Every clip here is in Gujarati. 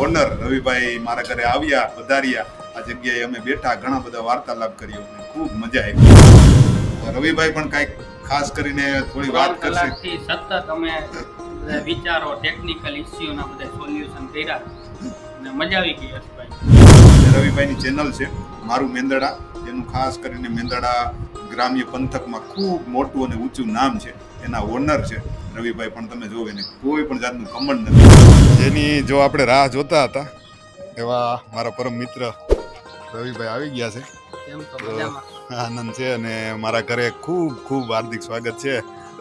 ઓનર રવિભાઈ મારા ઘરે આવ્યા, પધાર્યા, આ જગ્યાએ અમે બેઠા, ઘણા બધા વાર્તાલાપ કર્યો, ખૂબ મજા આવી। રવિભાઈ પણ કાંઈક ખાસ કરીને થોડી વાત કરશે। સતત અમે વિચારો, ટેકનિકલ ઇસ્યુના બધા સોલ્યુશન કર્યા અને મજા આવી ગઈ હર્ષભાઈ। રવિભાઈની ચેનલ છે મારું મેંદરડા, એનું ખાસ કરીને મેંદરડા ગ્રામ્ય પંથકમાં ખૂબ મોટું અને ઊંચું નામ છે, એના ઓનર છે રવિભાઈ। પણ તમે જો એને કોઈ પણ જાતનું કમંડ નથી, જેની જો આપણે રાહ જોતા હતા એવા મારા પરમ મિત્ર રવિભાઈ આવી ગયા છે। આનંદ છે અને મારા ઘરે ખૂબ ખૂબ હાર્દિક સ્વાગત છે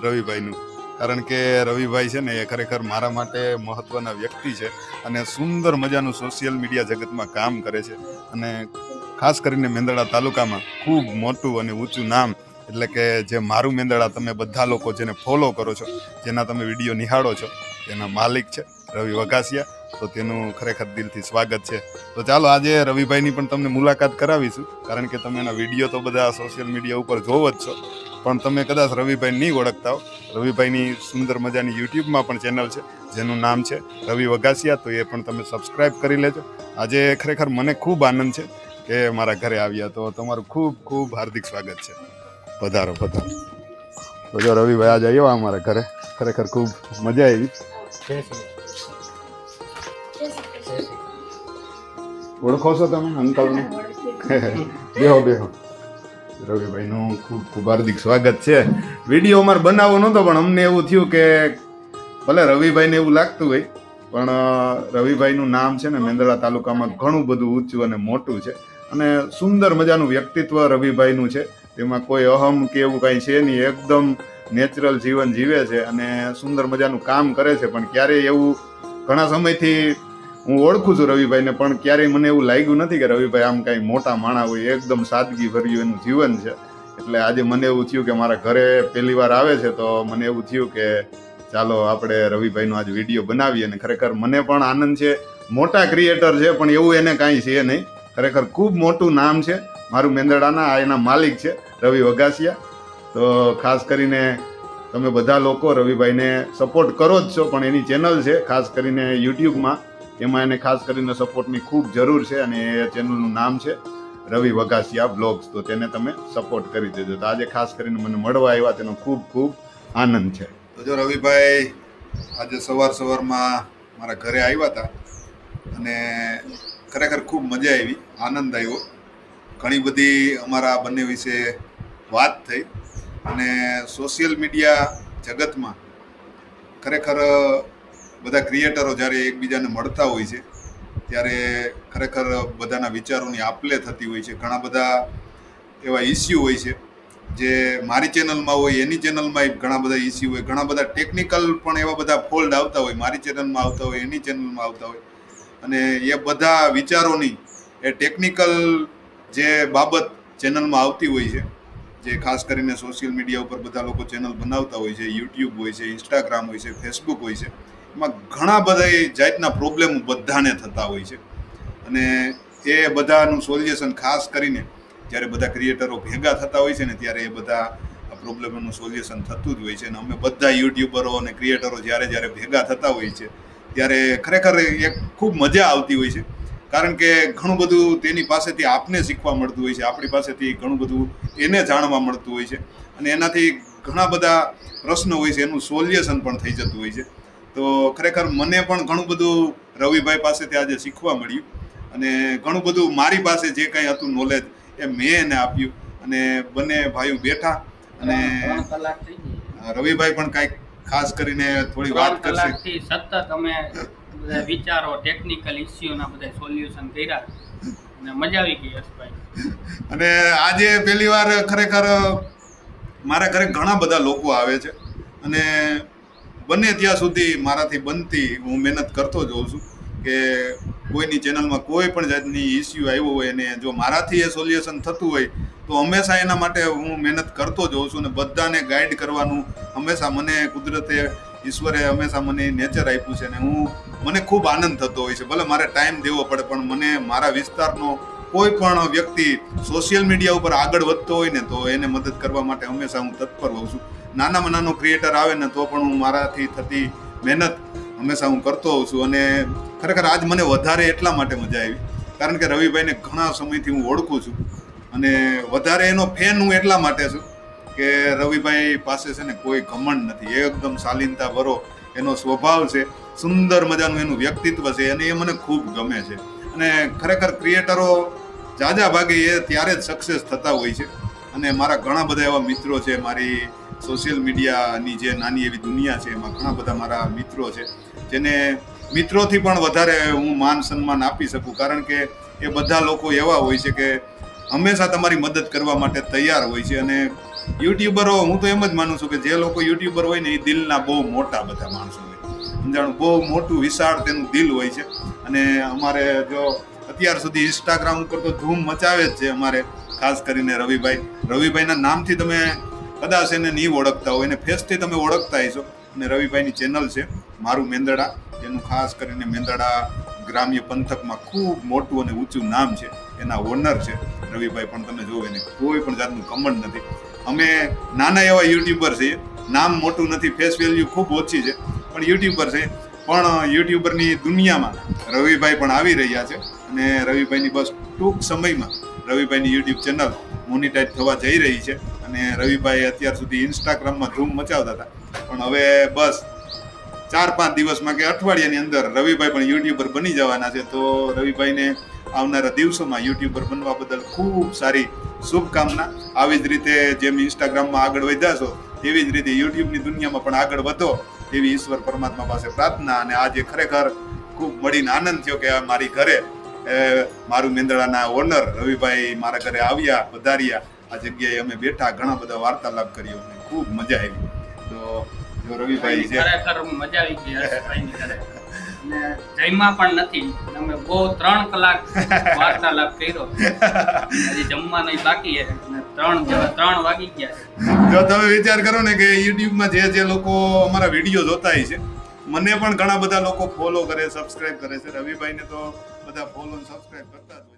રવિભાઈનું, કારણ કે રવિભાઈ છે ને એ ખરેખર મારા માટે મહત્વના વ્યક્તિ છે અને સુંદર મજાનું સોશિયલ મીડિયા જગતમાં કામ કરે છે અને ખાસ કરીને મેંદરડા તાલુકામાં ખૂબ મોટું અને ઊંચું નામ, એટલે કે જે મારું મેંદરડા તમે બધા લોકો જેને ફોલો કરો છો, જેના તમે વિડીયો નિહાળો છો, તેના માલિક છે રવિ વઘાસિયા। તો તેનું ખરેખર દિલથી સ્વાગત છે। તો ચાલો આજે રવિભાઈની પણ તમને મુલાકાત કરાવીશું, કારણ કે તમે એના વિડીયો તો બધા સોશિયલ મીડિયા ઉપર જોવો જ છો, પણ તમે કદાચ રવિભાઈ નહીં ઓળખતા હો। રવિભાઈની સુંદર મજાની યુટ્યુબમાં પણ ચેનલ છે જેનું નામ છે રવિ વઘાસિયા, તો એ પણ તમે સબસ્ક્રાઈબ કરી લેજો। આજે ખરેખર મને ખૂબ આનંદ છે કે મારા ઘરે આવ્યા, તો તમારું ખૂબ ખૂબ હાર્દિક સ્વાગત છે। પધારો પધારો। તો જો રવિભાઈ આજે આવ્યો અમારા ઘરે, ખરેખર ખૂબ મજા આવી। ઓળખો છો તમે અંકલને? બેહો બેહો। રવિભાઈનું ખૂબ ખૂબ હાર્દિક સ્વાગત છે। વિડીયો અમારે બનાવવો નહોતો, પણ અમને એવું થયું કે ભલે રવિભાઈને એવું લાગતું હોય, પણ રવિભાઈનું નામ છે ને મેંદરડા તાલુકામાં ઘણું બધું ઊંચું અને મોટું છે અને સુંદર મજાનું વ્યક્તિત્વ રવિભાઈનું છે। તેમાં કોઈ અહમ કે એવું કાંઈ છે નહીં, એકદમ નેચરલ જીવન જીવે છે અને સુંદર મજાનું કામ કરે છે। પણ ક્યારેય એવું ઘણા સમયથી હું ઓળખું છું રવિભાઈને, પણ ક્યારેય મને એવું લાગ્યું નથી કે રવિભાઈ આમ કાંઈ મોટા માણા હોય, એકદમ સાદગી ભર્યું એનું જીવન છે। એટલે આજે મને એવું થયું કે મારા ઘરે પહેલી વાર આવે છે, તો મને એવું થયું કે ચાલો આપણે રવિભાઈનો આજ વિડીયો બનાવીએ। અને ખરેખર મને પણ આનંદ છે, મોટા ક્રિએટર છે પણ એવું એને કાંઈ છે નહીં, ખરેખર ખૂબ મોટું નામ છે મારું મેંદરડાના, આ એના માલિક છે રવિ વઘાસિયા। તો ખાસ કરીને તમે બધા લોકો રવિભાઈને સપોર્ટ કરો જ છો, પણ એની ચેનલ છે ખાસ કરીને યુટ્યુબમાં, એમાં એને ખાસ કરીને સપોર્ટની ખૂબ જરૂર છે અને એ ચેનલનું નામ છે રવિ વઘાસિયા બ્લોગ્સ। તો તેને તમે સપોર્ટ કરી દેજો। તો આજે ખાસ કરીને મને મળવા આવ્યા, તેનો ખૂબ ખૂબ આનંદ છે। તો જો રવિભાઈ આજે સવારમાં મારા ઘરે આવ્યા હતા અને ખરેખર ખૂબ મજા આવી, આનંદ આવ્યો। ઘણી બધી અમારા બંને વિશે વાત થઈ અને સોશિયલ મીડિયા જગતમાં ખરેખર બધા ક્રિએટરો જ્યારે એકબીજાને મળતા હોય છે ત્યારે ખરેખર બધાના વિચારોની આપલે થતી હોય છે। ઘણા બધા એવા ઇસ્યુ હોય છે જે મારી ચેનલમાં હોય, એની ચેનલમાં ઘણા બધા ઇસ્યુ હોય, ઘણા બધા ટેકનિકલ પણ એવા બધા ફોલ્ડ આવતા હોય, મારી ચેનલમાં આવતા હોય, એની ચેનલમાં આવતા હોય, અને એ બધા વિચારોની એ ટેકનિકલ જે બાબત ચેનલમાં આવતી હોય છે, જે ખાસ કરીને સોશિયલ મીડિયા ઉપર બધા લોકો ચેનલ બનાવતા હોય છે, યુટ્યુબ હોય છે, ઇન્સ્ટાગ્રામ હોય છે, ફેસબુક હોય છે, એમાં ઘણા બધા જાતના પ્રોબ્લેમ બધાને થતા હોય છે અને એ બધાનું સોલ્યુશન ખાસ કરીને જ્યારે બધા ક્રિએટરો ભેગા થતા હોય છે ને ત્યારે એ બધા પ્રોબ્લેમનું સોલ્યુશન થતું જ હોય છે। અને અમે બધા યુટ્યુબરો અને ક્રિએટરો જ્યારે ભેગા થતા હોય છે ત્યારે ખરેખર એક ખૂબ મજા આવતી હોય છે, કારણ કે ઘણું બધું તેની પાસેથી આપને શીખવા મળતું હોય છે, આપણી પાસેથી ઘણું બધું એને જાણવા મળતું હોય છે અને એનાથી ઘણા બધા પ્રશ્નો હોય છે એનું સોલ્યુશન પણ થઈ જતું હોય છે। તો ખરેખર મને પણ ઘણું બધું રવિભાઈ પાસેથી આજે શીખવા મળ્યું અને ઘણું બધું મારી પાસે જે કંઈ હતું નોલેજ એ મેં એને આપ્યું અને બંને ભાઈઓ બેઠા અને રવિભાઈ પણ કાંઈક ખાસ કરીને થોડી વાત કરશે। સતત અમે વિચારો, ટેકનિકલ ઇસ્યુના બધા સોલ્યુશન કર્યા અને મજા આવી ગઈ હર્ષભાઈ। અને આજે પહેલી વાર ખરેખર મારા ઘરે ઘણા બધા લોકો આવે છે અને બને ત્યાં સુધી મારાથી બનતી હું મહેનત કરતો જોઉં છું કે કોઈની ચેનલમાં કોઈ પણ જાતની ઇસ્યુ આવ્યો હોય અને જો મારાથી એ સોલ્યુશન થતું હોય તો હંમેશા એના માટે હું મહેનત કરતો જોઉં છું અને બધાને ગાઈડ કરવાનું હંમેશા મને કુદરતે ઈશ્વરે હંમેશા મને નેચર આપ્યું છે અને મને ખૂબ આનંદ થતો હોય છે। ભલે મારે ટાઈમ દેવો પડે, પણ મને મારા વિસ્તારનો કોઈ પણ વ્યક્તિ સોશિયલ મીડિયા ઉપર આગળ વધતો હોય ને તો એને મદદ કરવા માટે હંમેશા હું તત્પર હોઉં છું। નાનામાં નાનો ક્રિએટર આવે ને તો પણ હું મારાથી થતી મહેનત હંમેશા હું કરતો હોઉં છું અને ખરેખર આજ મને વધારે એટલા માટે મજા આવી કારણ કે રવિભાઈને ઘણા સમયથી હું ઓળખું છું અને વધારે એનો ફેન હું એટલા માટે છું કે રવિભાઈ પાસે છે ને કોઈ ઘમંડ નથી, એકદમ શાલીનતા ભરો એનો સ્વભાવ છે, સુંદર મજાનું એનું વ્યક્તિત્વ છે અને એ મને ખૂબ ગમે છે. અને ખરેખર ક્રિએટરો જાજા ભાગે એ ત્યારે જ સક્સેસ થતા હોય છે અને મારા ઘણા બધા એવા મિત્રો છે, મારી સોશિયલ મીડિયાની જે નાની એવી દુનિયા છે એમાં ઘણા બધા મારા મિત્રો છે જેને મિત્રોથી પણ વધારે હું માન સન્માન આપી શકું કારણ કે એ બધા લોકો એવા હોય છે કે હંમેશા તમારી મદદ કરવા માટે તૈયાર હોય છે. અને યુટ્યુબરો, હું તો એમ જ માનું છું કે જે લોકો યુટ્યુબર હોય ને એ દિલના બહુ મોટા બધા માણસો હોય, સમજાણું, બહુ મોટું વિશાળ તેનું દિલ હોય છે. અને અમારે જો અત્યાર સુધી ઇન્સ્ટાગ્રામ ઉપર તો ધૂમ મચાવે જ છે અમારે, ખાસ કરીને રવિભાઈના નામથી તમે કદાચ એને નહીં ઓળખતા હોય, એને ફેસથી તમે ઓળખતા હશો. અને રવિભાઈની ચેનલ છે મારું મેંદડા, એનું ખાસ કરીને મેંદડા ગ્રામ્ય પંથકમાં ખૂબ મોટું અને ઊંચું નામ છે, એના ઓનર છે રવિભાઈ. પણ તમે જોવો એને કોઈ પણ જાતનું કમંડ નથી. અમે નાના એવા યુટ્યુબર છીએ, નામ મોટું નથી, ફેસ વેલ્યુ ખૂબ ઓછી છે, પણ યુટ્યુબર છે. પણ યુટ્યુબરની દુનિયામાં રવિભાઈ પણ આવી રહ્યા છે અને રવિભાઈની બસ ટૂંક સમયમાં રવિભાઈની યુટ્યુબ ચેનલ મોનિટાઈઝ થવા જઈ રહી છે. અને રવિભાઈ અત્યાર સુધી ઇન્સ્ટાગ્રામમાં ધૂમ મચાવતા હતા, પણ હવે બસ 4-5 દિવસમાં કે અઠવાડિયાની અંદર રવિભાઈ પણ યુટ્યુબર બની જવાના છે. તો રવિભાઈને આવનારા દિવસોમાં યુટ્યુબર બનવા બદલ ખૂબ સારી શુભકામના. આવી જ રીતે જેમ ઇન્સ્ટાગ્રામમાં આગળ વધ્યા છો તેવી જ રીતે યુટ્યુબની દુનિયામાં પણ આગળ વધો એવી ઈશ્વર પરમાત્મા પાસે પ્રાર્થના. અને આજે ખરેખર ખૂબ મળીને આનંદ થયો કે મારી ઘરે મારું મેંદડાના ઓનર રવિભાઈ મારા ઘરે આવ્યા, પધાર્યા, આ જગ્યાએ અમે બેઠા, ઘણા બધા વાર્તાલાપ કર્યો અને ખૂબ મજા આવી. તો જો રવિભાઈ છે, ખરેખર મજા આવી ગઈ હર્ષભાઈની ઘરે. અને જમ્યા પણ નથી, અમે બહુ 3 કલાક વાર્તાલાપ કર્યો. હજી જમવાનું બાકી છે અને 3 વાગી ગયા છે. જો તમે વિચાર કરો ને કે યુટ્યુબમાં જે લોકો અમારા વિડીયો જોતા હોય છે, મને પણ ઘણા બધા લોકો ફોલો કરે, સબસ્ક્રાઇબ કરે છે. રવિભાઈને તો બધા ફોલો અને સબસ્ક્રાઇબ કરતા જ હોય.